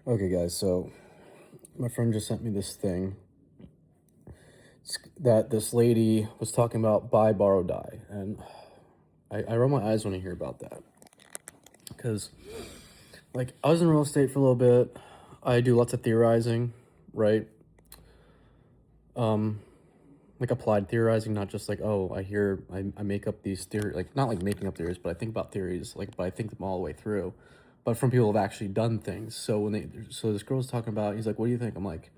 Okay, guys, so my friend just sent me this thing that this lady was talking about buy, borrow, die. And I roll my eyes when I hear about that. Because, like, I was in real estate for a little bit. I do lots of theorizing, right? Um, like applied theorizing, not just like, oh, I make up these theories, like, not like making up theories, but I think about theories, like, but I think them all the way through. But from people who have actually done things. So this girl was talking about, he's like, what do you think? I'm like,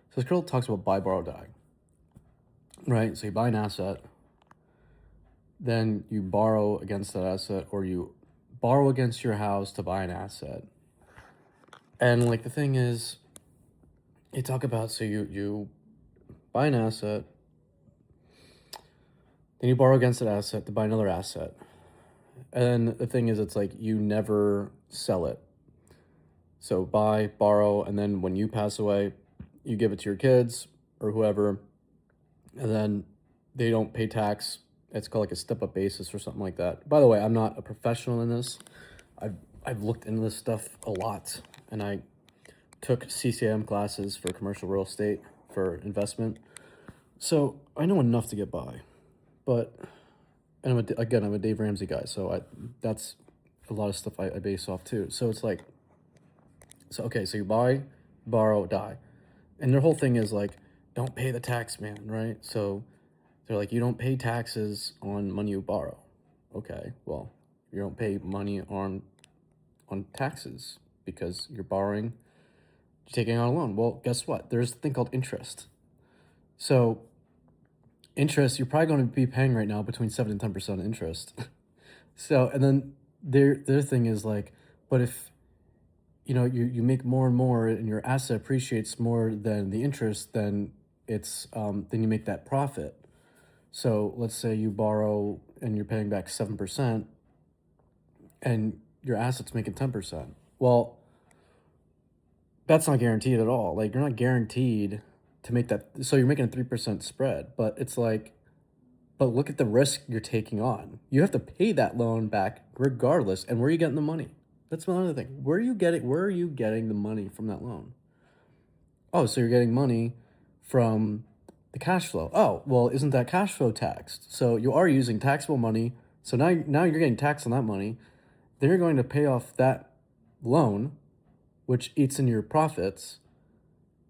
so this girl talks about buy, borrow, die. Right, so you buy an asset, then you borrow against that asset, or you borrow against your house to buy an asset. And like the thing is, you talk about so you buy an asset, then you borrow against that asset to buy another asset. And the thing is, it's like you never sell it. So buy, borrow, and then when you pass away, you give it to your kids or whoever, and then they don't pay tax. It's called like a step-up basis or something like that. By the way, I'm not a professional in this. I've looked into this stuff a lot, and I took CCM classes for commercial real estate for investment. So I know enough to get by, but and I'm a Dave Ramsey guy, so that's a lot of stuff I base off too. So it's like, so you buy, borrow, die, and their whole thing is like, don't pay the tax man, right? So they're like, you don't pay taxes on money you borrow. Okay, well, you don't pay money on taxes because you're borrowing, you're taking out a loan. Well, guess what? There's a thing called interest. So interest, you're probably going to be paying right now between 7 and 10% interest. So, and then their thing is like, but if you make more and more and your asset appreciates more than the interest, then then you make that profit. So let's say you borrow and you're paying back 7% and your asset's making 10%. Well, that's not guaranteed at all. Like, you're not guaranteed to make that. So you're making a 3% spread, but it's like, but look at the risk you're taking on. You have to pay that loan back regardless. And where are you getting the money? That's another thing. Where are you getting the money from that loan? Oh, so you're getting money from the cash flow. Oh, well, isn't that cash flow taxed? So you are using taxable money. So now you're getting taxed on that money. Then you're going to pay off that loan, which eats in your profits,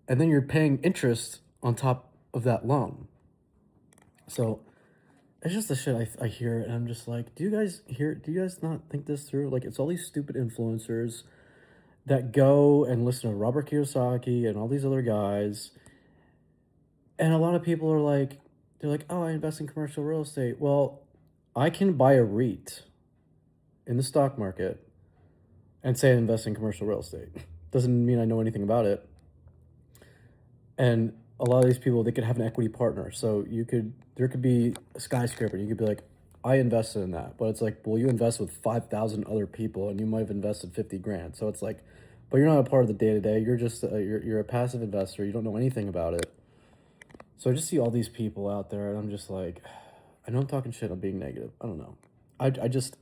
and then you're paying interest on top of that loan. So it's just the shit I hear, and I'm just like, do you guys not think this through? Like, it's all these stupid influencers that go and listen to Robert Kiyosaki and all these other guys. And a lot of people are like, they're like, oh, I invest in commercial real estate. Well, I can buy a REIT in the stock market and say I invest in commercial real estate. Doesn't mean I know anything about it. And a lot of these people, they could have an equity partner. So there could be a skyscraper. You could be like, I invested in that. But it's like, well, you invest with 5,000 other people and you might have invested 50 grand. So it's like, but you're not a part of the day to day. You're just, you're a passive investor. You don't know anything about it. So I just see all these people out there and I'm just like, I know I'm talking shit. I'm being negative. I don't know. I just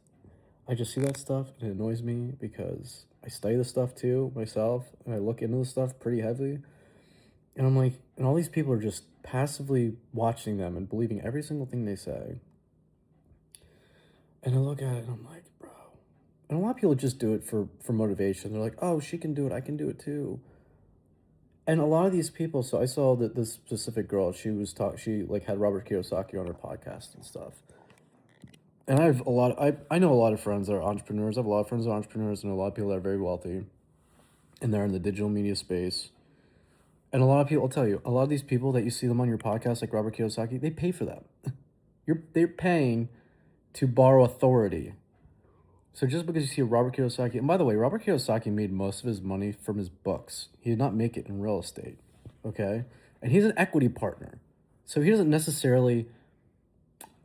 see that stuff and it annoys me because I study this stuff too myself and I look into this stuff pretty heavily. And I'm like, and all these people are just passively watching them and believing every single thing they say. And I look at it and I'm like, bro. And a lot of people just do it for motivation. They're like, oh, she can do it. I can do it too. And a lot of these people, so I saw that this specific girl, she like had Robert Kiyosaki on her podcast and stuff. And I know a lot of friends that are entrepreneurs. I have a lot of friends that are entrepreneurs and a lot of people that are very wealthy. And they're in the digital media space. And a lot of people, I'll tell you, a lot of these people that you see them on your podcast, like Robert Kiyosaki, they pay for that. They're paying to borrow authority. So just because you see Robert Kiyosaki, and by the way, Robert Kiyosaki made most of his money from his books. He did not make it in real estate, okay? And he's an equity partner. So he doesn't necessarily,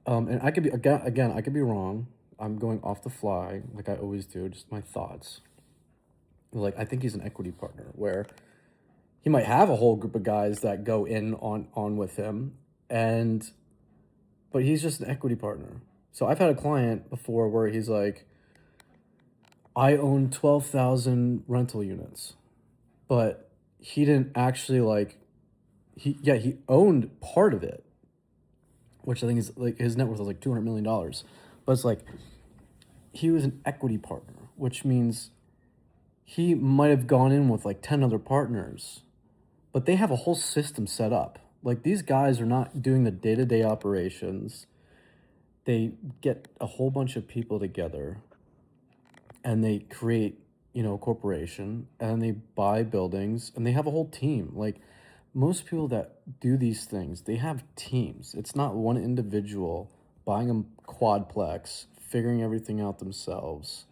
and I could be, again, I could be wrong. I'm going off the fly, like I always do, just my thoughts. Like, I think he's an equity partner, where he might have a whole group of guys that go in on with him, but he's just an equity partner. So I've had a client before where he's like, I own 12,000 rental units. but he didn't actually like he owned part of it, which I think is like his net worth was like $200 million. But it's like he was an equity partner, which means he might have gone in with like 10 other partners, but they have a whole system set up. Like these guys are not doing the day-to-day operations. They get a whole bunch of people together and they create, a corporation, and they buy buildings, and they have a whole team. Like most people that do these things, they have teams. It's not one individual buying a quadplex, figuring everything out themselves.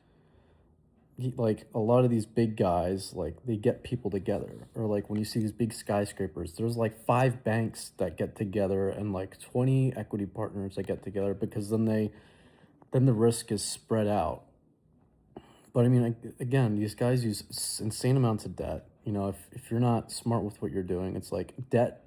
Like a lot of these big guys, like they get people together, or like when you see these big skyscrapers, there's like 5 banks that get together and like 20 equity partners that get together, because then the risk is spread out. But I mean, again, these guys use insane amounts of debt. If you're not smart with what you're doing, it's like debt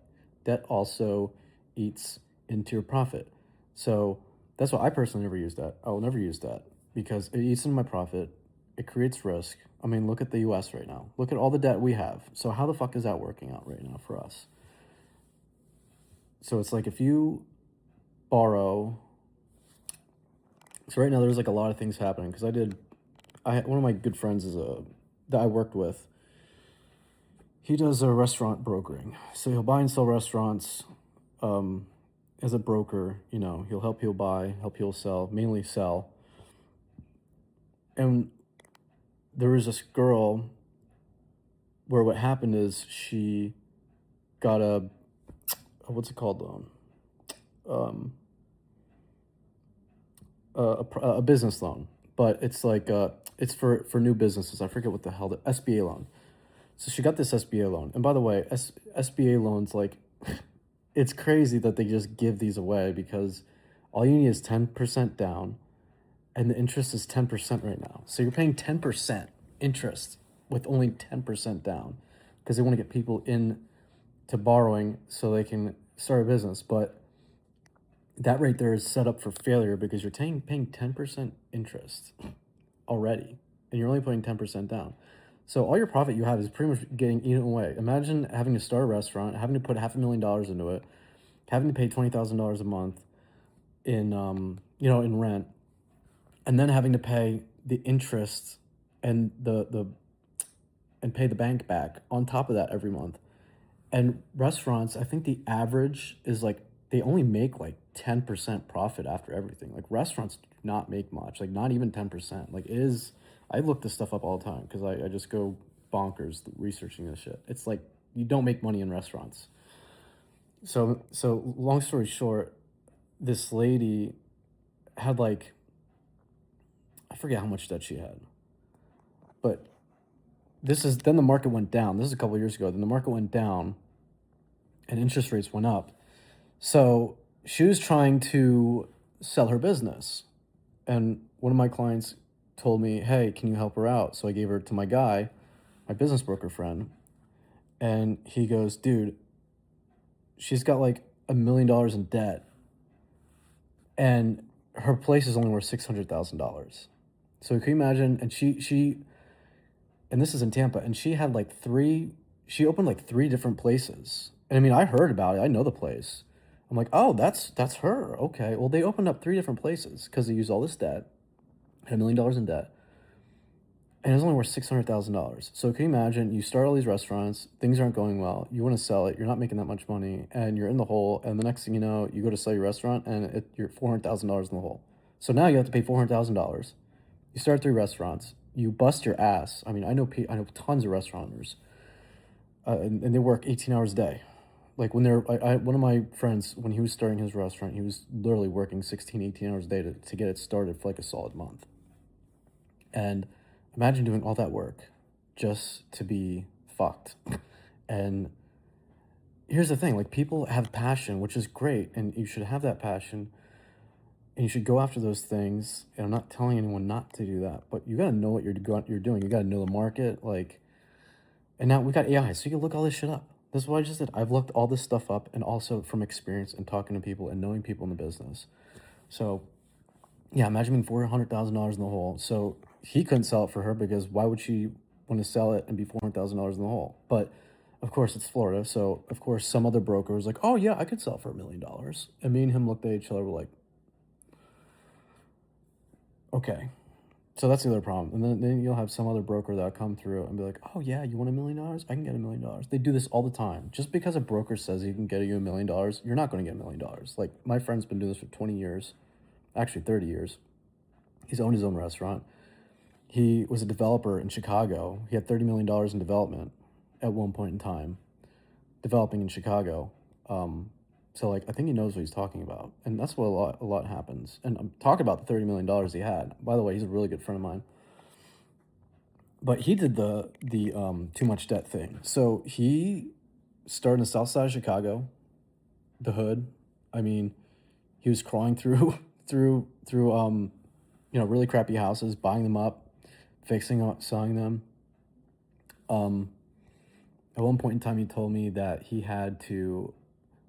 also eats into your profit. So that's why I personally never use that. I will never use that because it eats into my profit. It creates risk. I mean, look at the US right now. Look at all the debt we have. So how the fuck is that working out right now for us? So it's like if you borrow. So right now there's like a lot of things happening because one of my good friends that I worked with. He does a restaurant brokering. So he'll buy and sell restaurants um, as a broker. He'll help people buy, help people sell, mainly sell. And there was this girl where what happened is she got what's it called loan? Um, a business loan, but it's like it's for new businesses. I forget what the hell the SBA loan. So she got this SBA loan. And by the way, SBA loans, like, it's crazy that they just give these away because all you need is 10% down and the interest is 10% right now. So you're paying 10% interest with only 10% down because they want to get people in to borrowing so they can start a business. But that right there is set up for failure because you're paying 10% interest already and you're only putting 10% down. So all your profit you have is pretty much getting eaten away. Imagine having to start a restaurant, having to put $500,000 into it, having to pay $20,000 a month in rent, and then having to pay the interest and and pay the bank back on top of that every month. And restaurants, I think the average is like they only make like 10% profit after everything. Like restaurants do not make much, like not even 10%. Like it is, I look this stuff up all the time because I just go bonkers researching this shit. It's like you don't make money in restaurants. So long story short, this lady had like, I forget how much debt she had, but then the market went down. This is a couple of years ago. Then the market went down and interest rates went up. So she was trying to sell her business. And one of my clients told me, hey, can you help her out? So I gave her to my guy, my business broker friend. And he goes, dude, she's got like $1 million in debt. And her place is only worth $600,000. So can you imagine? And and this is in Tampa, and she opened like 3 different places. And I mean, I heard about it. I know the place. I'm like, oh, that's her. Okay. Well, they opened up 3 different places because they used all this debt, had $1 million in debt, and it was only worth $600,000. So can you imagine? You start all these restaurants, things aren't going well. You want to sell it, you're not making that much money, and you're in the hole. And the next thing you know, you go to sell your restaurant, and you're $400,000 in the hole. So now you have to pay $400,000. You start 3 restaurants. You bust your ass. I mean, I know tons of restaurateurs, and they work 18 hours a day. Like when one of my friends, when he was starting his restaurant, he was literally working 16, 18 hours a day to get it started for like a solid month. And imagine doing all that work just to be fucked. And here's the thing, like people have passion, which is great, and you should have that passion. And you should go after those things. And I'm not telling anyone not to do that, but you gotta know what you're doing. You gotta know the market, like. And now we got AI, so you can look all this shit up. This is what I just did. I've looked all this stuff up, and also from experience and talking to people and knowing people in the business. So, yeah, imagine being $400,000 in the hole. So he couldn't sell it for her because why would she want to sell it and be $400,000 in the hole. But of course, it's Florida, so of course, some other broker was like, "Oh yeah, I could sell for $1 million." And me and him looked at each other, we're like, "Okay." So that's the other problem. And then you'll have some other broker that'll come through and be like, "Oh yeah, you want $1 million? I can get $1 million." They do this all the time. Just because a broker says he can get you $1 million, you're not going to get $1 million. Like my friend's been doing this for 20 years, actually 30 years. He's owned his own restaurant. He was a developer in Chicago. He had $30 million in development at one point in time, developing in Chicago. So like I think he knows what he's talking about, and that's what a lot happens. And I'm talking about the $30 million he had. By the way, he's a really good friend of mine. But he did the too much debt thing. So he started in the south side of Chicago, the hood. I mean, he was crawling through through really crappy houses, buying them up, fixing up, selling them. Um, at one point in time, he told me that he had to.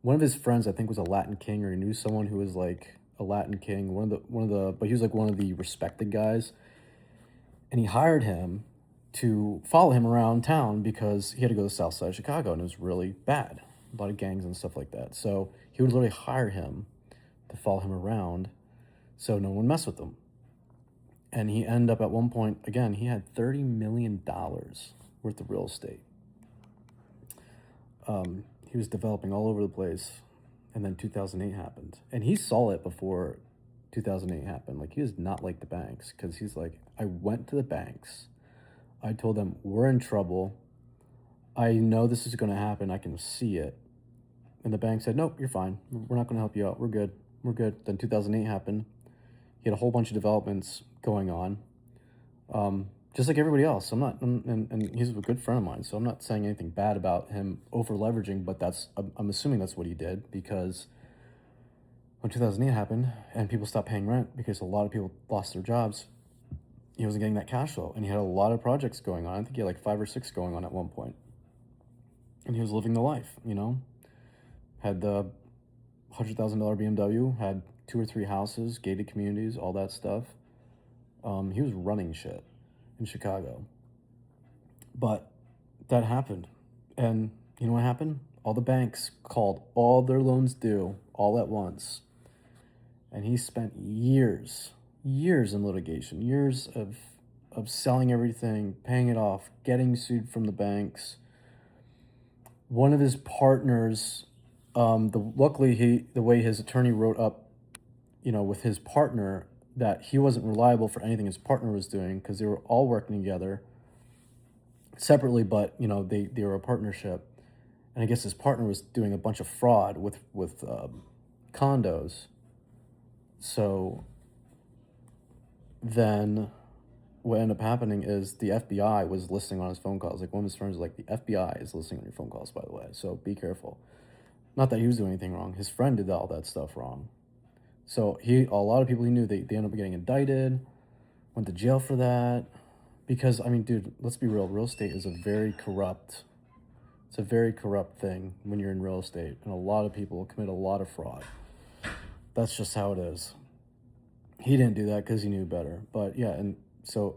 One of his friends, I think, was a Latin king, or he knew someone who was like a Latin king. But he was like one of the respected guys, and he hired him to follow him around town because he had to go to the south side of Chicago, and it was really bad, a lot of gangs and stuff like that. So he would literally hire him to follow him around, so no one mess with him. And he ended up at one point, again, he had $30 million worth of real estate. He was developing all over the place. And then 2008 happened. And he saw it before 2008 happened. Like, he does not like the banks because he's like, I went to the banks. I told them, we're in trouble. I know this is going to happen. I can see it. And the bank said, nope, you're fine. We're not going to help you out. We're good. We're good. Then 2008 happened. He had a whole bunch of developments going on, just like everybody else. And he's a good friend of mine, so I'm not saying anything bad about him over leveraging, but I'm assuming that's what he did, because when 2008 happened and people stopped paying rent because a lot of people lost their jobs, he wasn't getting that cash flow, and he had a lot of projects going on. I think he had like 5 or 6 going on at one point, and he was living the life, had the $100,000 BMW, had 2 or 3 houses, gated communities, all that stuff. He was running shit in Chicago. But that happened. And you know what happened? All the banks called all their loans due all at once. And he spent years in litigation, years of selling everything, paying it off, getting sued from the banks. One of his partners, luckily the way his attorney wrote up, with his partner, that he wasn't reliable for anything his partner was doing, because they were all working together separately, but they were a partnership. And I guess his partner was doing a bunch of fraud with condos. So then what ended up happening is the FBI was listening on his phone calls. Like, one of his friends was like, the FBI is listening on your phone calls, by the way, so be careful. Not that he was doing anything wrong. His friend did all that stuff wrong. So a lot of people he knew, they ended up getting indicted, went to jail for that. Because, I mean, dude, let's be real. Real estate is it's a very corrupt thing when you're in real estate. And a lot of people commit a lot of fraud. That's just how it is. He didn't do that because he knew better. But yeah, and so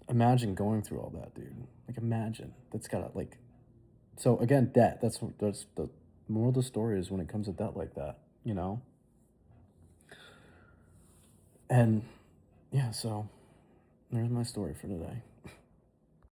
imagine going through all that, dude. Like, imagine. That's gotta, like, so again, debt. That's the moral of the story is when it comes to debt like that, And yeah, so there's my story for today.